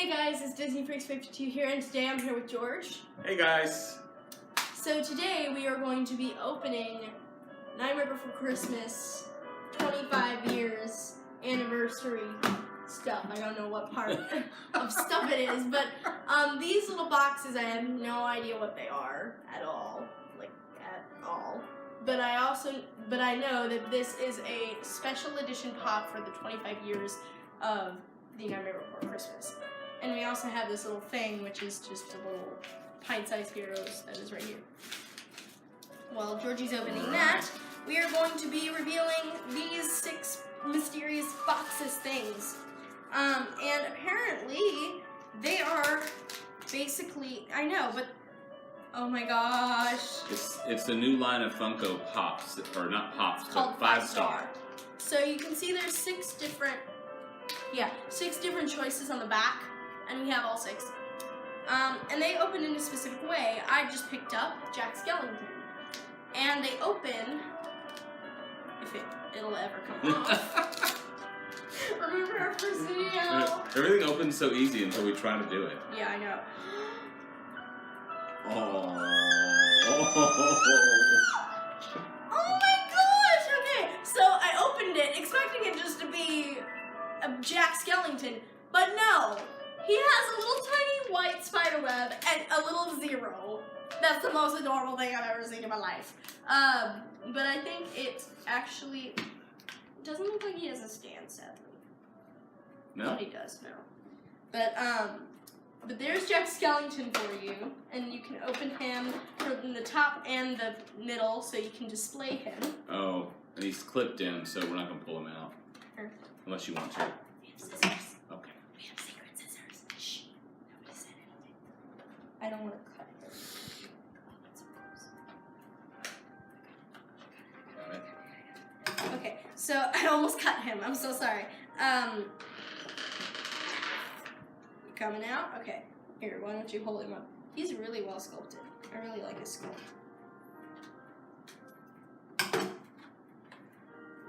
Hey guys, it's Disney Freaks 52 here, and today I'm here with George. Hey guys. So today we are going to be opening Nightmare Before Christmas 25 years anniversary stuff. I don't know what part of stuff it is, but these little boxes, I have no idea what they are at all, like at all. But I know that this is a special edition pop for the 25 years of the Nightmare Before Christmas. And we also have this little thing, which is just a little pint-sized heroes that is right here. While Georgie's opening that, we are going to be revealing these 6 mysterious boxes things. And apparently, they are basically, I know, but oh my gosh. It's the new line of Funko Pops, or not Pops, It's called but 5-star. So you can see there's 6 different choices on the back, and we have all 6. And they open in a specific way. I just picked up Jack Skellington. And they open, if it'll ever come off. Remember our first video? Everything opens so easy until we try to do it. Yeah, I know. Oh my gosh! Okay, so I opened it expecting it just to be a Jack Skellington, but no. He has a little tiny white spider web and a little 0. That's the most adorable thing I've ever seen in my life. But I think it actually doesn't look like he has a stand, sadly. No? He does, no. But there's Jack Skellington for you, and you can open him from the top and the middle, so you can display him. Oh, and he's clipped in, so we're not going to pull him out. Sure. Unless you want to. We have scissors. Okay. We have secret scissors. Shh. Nobody said anything. I don't want to cut this. Got it. Okay, so I almost cut him. I'm so sorry. Coming out? Okay. Here, why don't you hold him up? He's really well sculpted. I really like his sculpt.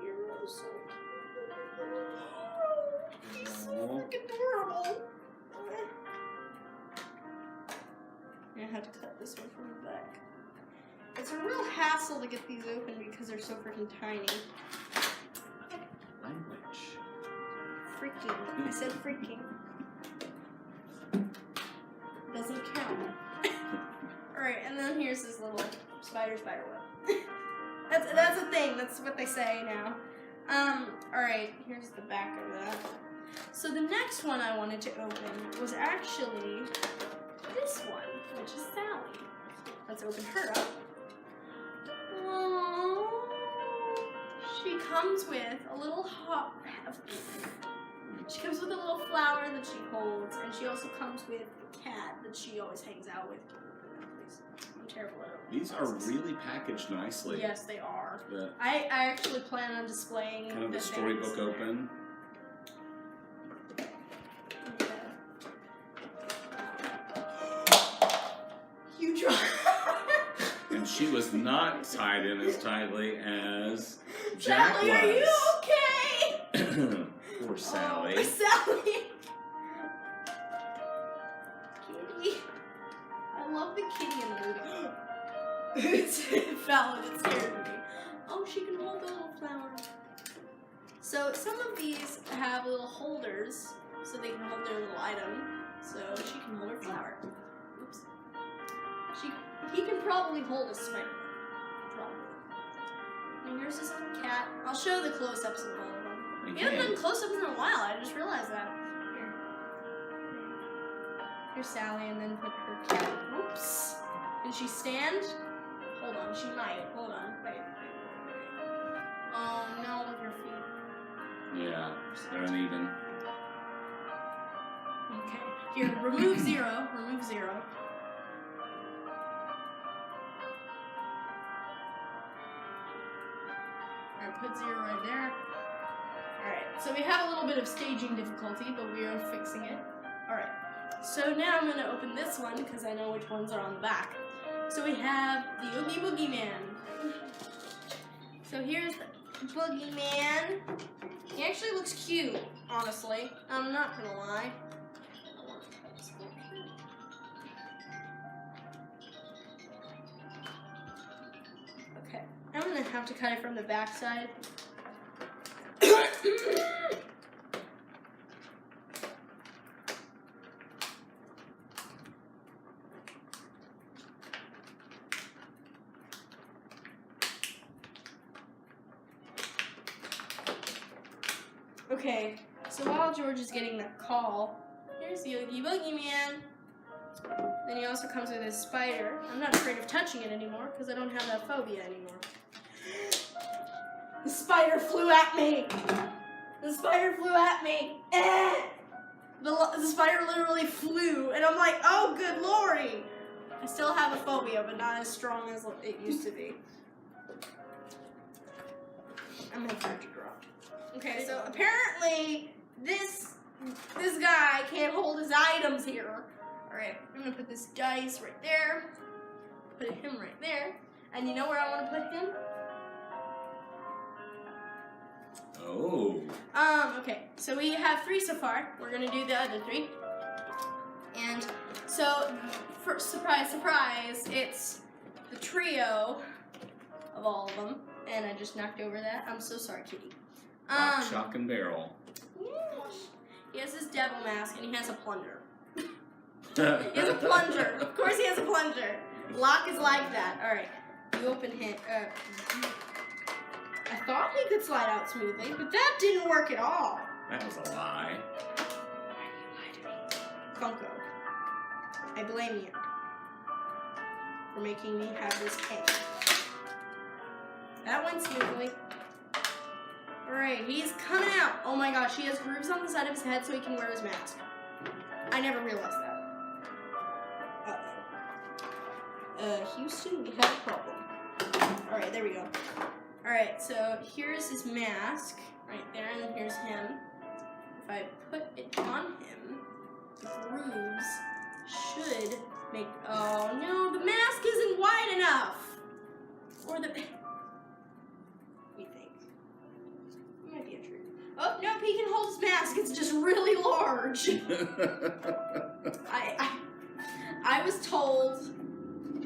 You're so cute. He's so freaking adorable. I have to cut this one from the back. It's a real hassle to get these open because they're so freaking tiny. Language. Freaking. I said freaking. Doesn't count. Alright, and then here's this little spider web. That's a thing. That's what they say now. Alright, here's the back of that. So the next one I wanted to open was actually this one, which is Sally. Let's open her up. Aww. She comes with a little She comes with a little flower that she holds, and she also comes with a cat that she always hangs out with. I'm terrible at it. These are really packaged nicely. Yes, they are. The, I actually plan on displaying kind of the storybook open. You draw. And she was not tied in as tightly as Jack Sally, was. are you okay? Poor Sally. Oh, Sally. Kitty. I love the kitty in the movie. It's valid, it scared me. Oh, she can hold the little flower. So some of these have little holders so they can hold their little item. So she can hold her flower. Oops. He can probably hold a spider. Probably. And here's this little cat. I'll show the close-ups of all of them. We haven't done close-ups in a while. I just realized that. Here. Here's Sally, and then put her cat. Oops. Can she stand? Hold on. She might. Hold on. Wait. Oh no, with her feet. Yeah, they're uneven. Okay. Here, remove 0. Remove 0. Alright, put 0 right there. Alright, so we have a little bit of staging difficulty, but we are fixing it. Alright, so now I'm going to open this one, because I know which ones are on the back. So we have the Oogie Boogie Man. So here's the Boogeyman. He actually looks cute, honestly. I'm not gonna lie. have to cut it from the back side. Okay, so while George is getting that call, here's the Oogie Boogie Man. Then he also comes with his spider. I'm not afraid of touching it anymore because I don't have that phobia anymore. The spider flew at me! The spider flew at me! The spider literally flew, and I'm like, oh, good lordy! I still have a phobia, but not as strong as it used to be. I'm gonna try to draw. Okay, so apparently this guy can't hold his items here. Alright, I'm gonna put this dice right there. Put him right there. And you know where I want to put him? Oh. Okay, so we have 3 so far. We're gonna do the other 3. And so, for surprise, surprise, it's the trio of all of them. And I just knocked over that. I'm so sorry, kitty. Lock, shock, and barrel. Yes. He has his devil mask and he has a plunger. He has a plunger. Of course he has a plunger. Locke is like that. Alright. You open him. I thought he could slide out smoothly, but that didn't work at all. That was a lie. Why do you lie to me? Funko. I blame you for making me have this head. That went smoothly. Alright, he's coming out. Oh my gosh, he has grooves on the side of his head so he can wear his mask. I never realized that. Houston, we have a problem. Alright, there we go. Alright, so here's his mask right there, and then here's him. If I put it on him, the grooves should make. Oh no, the mask isn't wide enough! Or the. We think. It might be a trick. Oh, nope, he can hold his mask, it's just really large. I was told,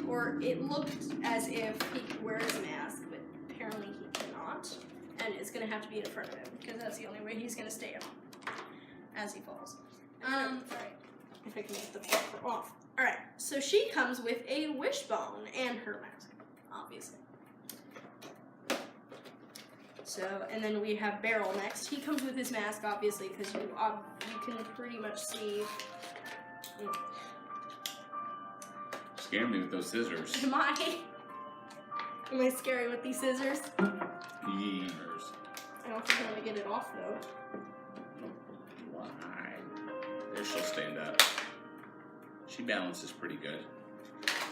or it looked as if he could wear his mask, but apparently he cannot. And it's gonna have to be in front of him, because that's the only way he's gonna stay up as he falls. Alright, if I can get the bumper off. Alright, so she comes with a wishbone and her mask, obviously. So, and then we have Beryl next. He comes with his mask, obviously, because you can pretty much see. Scare me with those scissors. Am I scary with these scissors? Years. I don't think I'm gonna get it off though. Why? There, she'll stand up. She balances pretty good.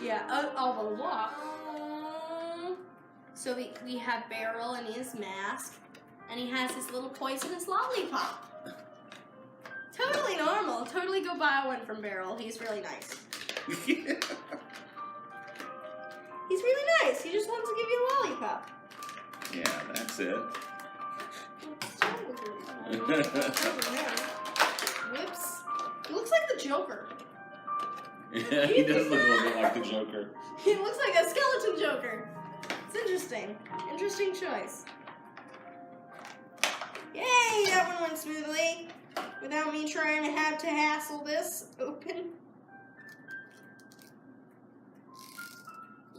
Yeah, although walk. So we have Beryl and his mask, and he has his little poisonous lollipop. Totally normal. Totally go buy one from Beryl. He's really nice. He's really nice. He just wants to give you a lollipop. Yeah, that's it. Whoops. He looks like the Joker. Yeah, he does look a little bit like the Joker. He looks like a skeleton Joker. It's interesting. Interesting choice. Yay, that one went smoothly. Without me trying to have to hassle this open.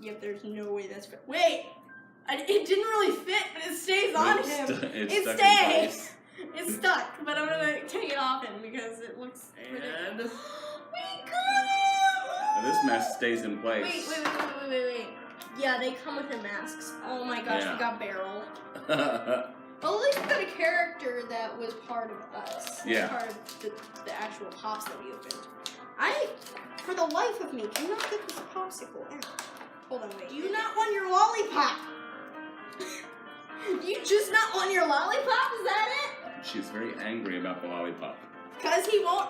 Yep, there's no way that's fit. Wait! It didn't really fit, but it stays on him. It stays. It's stuck, but I'm gonna take it off him because it looks ridiculous. And We got him! this mess stays in place. Wait. Yeah, they come with their masks. Oh my gosh, Yeah. we got Beryl. Well, at least we got a character that was part of us. Yeah. Part of the actual pops that we opened. I, for the life of me, cannot get this popsicle out. Hold on, wait. You not want your lollipop? You just not want your lollipop? Is that it? She's very angry about the lollipop. Because he won't.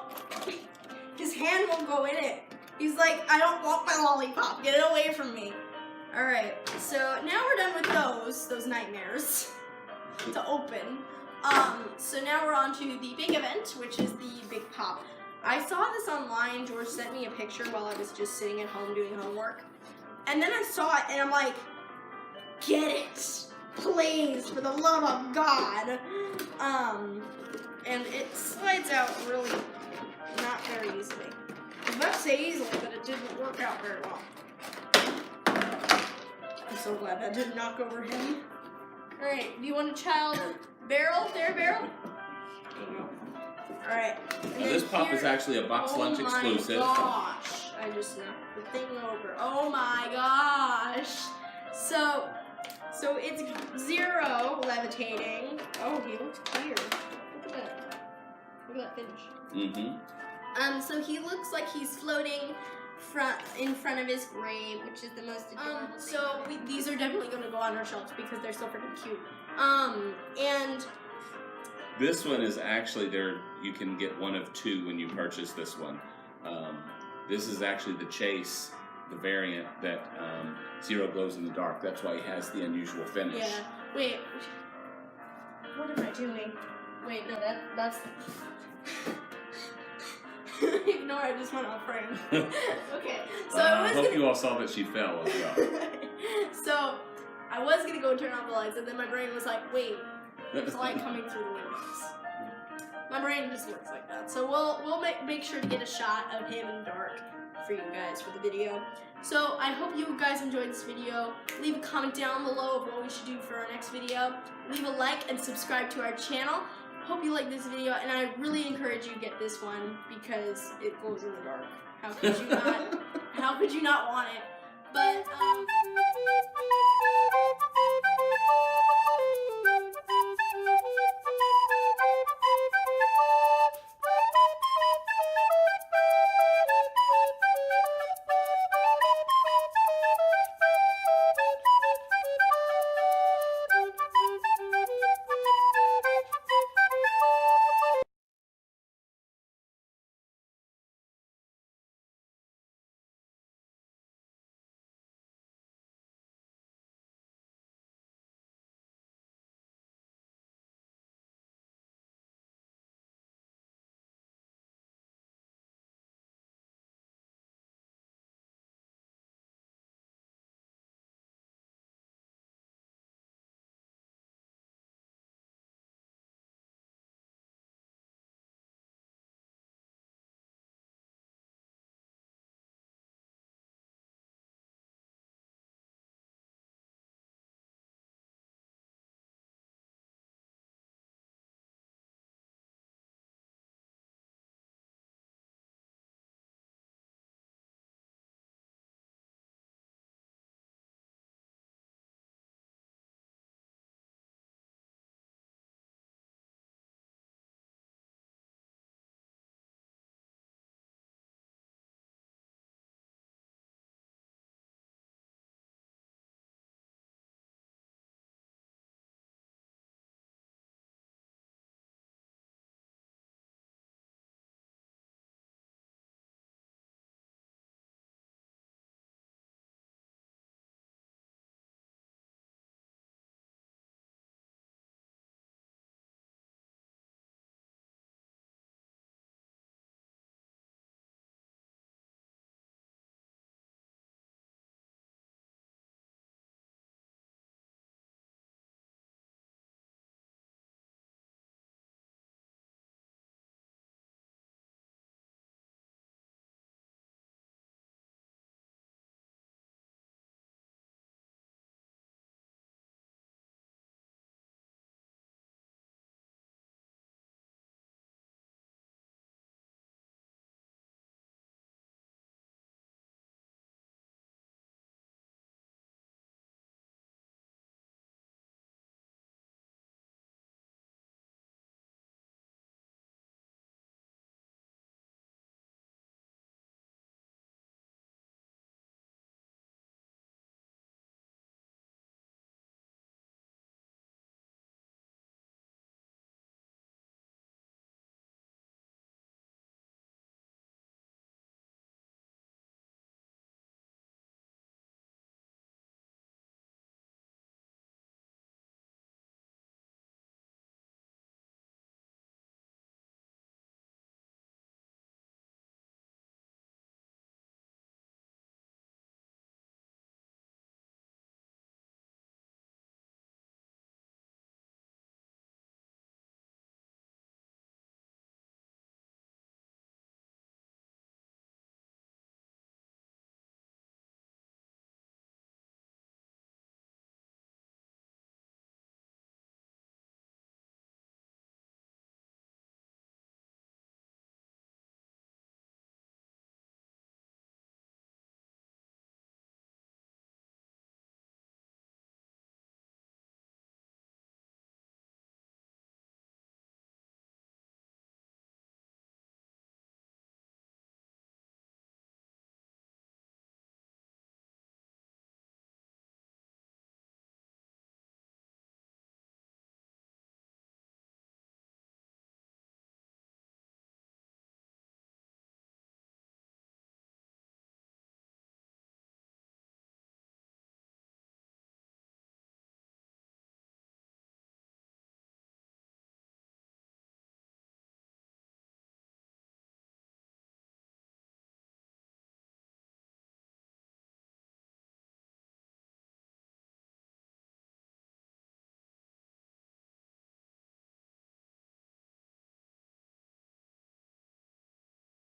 His hand won't go in it. He's like, I don't want my lollipop. Get it away from me. Alright, so now we're done with those nightmares to open. So now we're on to the big event, which is the big pop. I saw this online. George sent me a picture while I was just sitting at home doing homework. And then I saw it and I'm like, get it. Please, for the love of God. And it slides out really not very easily. I was about to say easily, but it didn't work out very well. I'm so glad that didn't knock over him. Alright, do you want a child barrel? There, barrel? There you go. Alright. Now, this pop is actually a box lunch exclusive. Oh my gosh. I just knocked the thing over. Oh my gosh. So it's Zero levitating. Oh, he looks clear. Look at that. Look at that finish. Mm-hmm. So he looks like he's floating in front of his grave, which is the most adorable thing. So these are definitely going to go on our shelves because they're so freaking cute. And this one is actually there. You can get one of two when you purchase this one. This is actually the Chase, the variant that Zero glows in the dark. That's why he has the unusual finish. yeah. Wait. What am I doing? Wait, no, that's. Ignore, I just went off frame. Okay, so I hope you all saw that she fell as well. So I was gonna go turn off the lights, and then my brain was like, wait, there's light coming through the windows. My brain just works like that. So we'll make sure to get a shot of him in dark for you guys for the video. So I hope you guys enjoyed this video. Leave a comment down below of what we should do for our next video. Leave a like and subscribe to our channel. Hope you like this video, and I really encourage you to get this one because it glows in the dark. How could you not? How could you not want it? But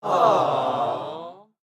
Aww.